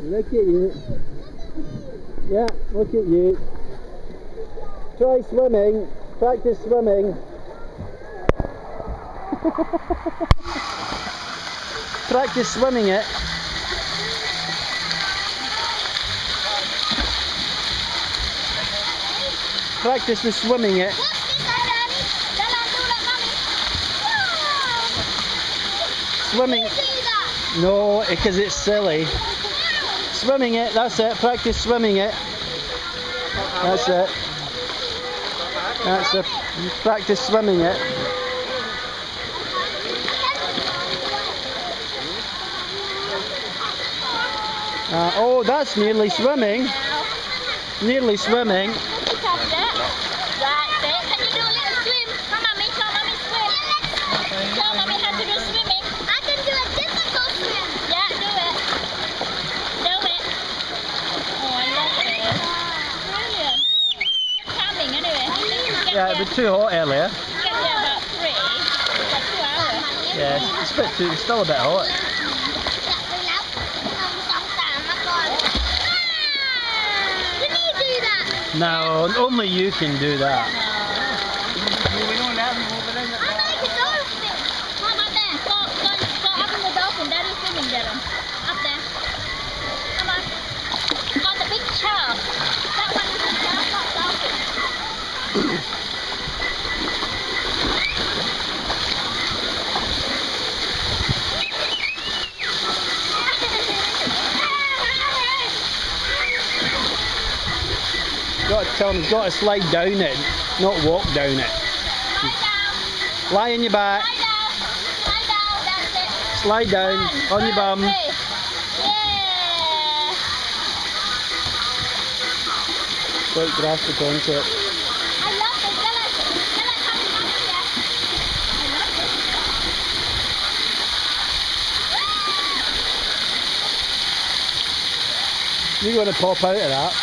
Look at you. Yeah, look at you. Try swimming. Practice swimming. Practice swimming it. Practice the swimming it. Swimming. No, because it's silly. Swimming it, that's it. Practice swimming it. That's it. That's it. Practice swimming it. Oh, that's nearly swimming. Nearly swimming. Yeah, it was too hot earlier. About 3, like 2 hours. Yeah, it's still a bit hot. Can you do that? No, only you can do that. I like a dolphin. Come up there. Go up in the dolphin. Daddy's swimming there. Up there. Come on. On the big shark. That one is a shark, not dolphin. Got to tell him he's got to slide down it, not walk down it. Lie down. Lie on your back. Lie down. Lie down. That's it. Slide down 1, on your 2, bum. 3. Yeah. Got grass to onto it. I love the skeleton. Skeleton coming up here. I love it. You're going to pop out of that.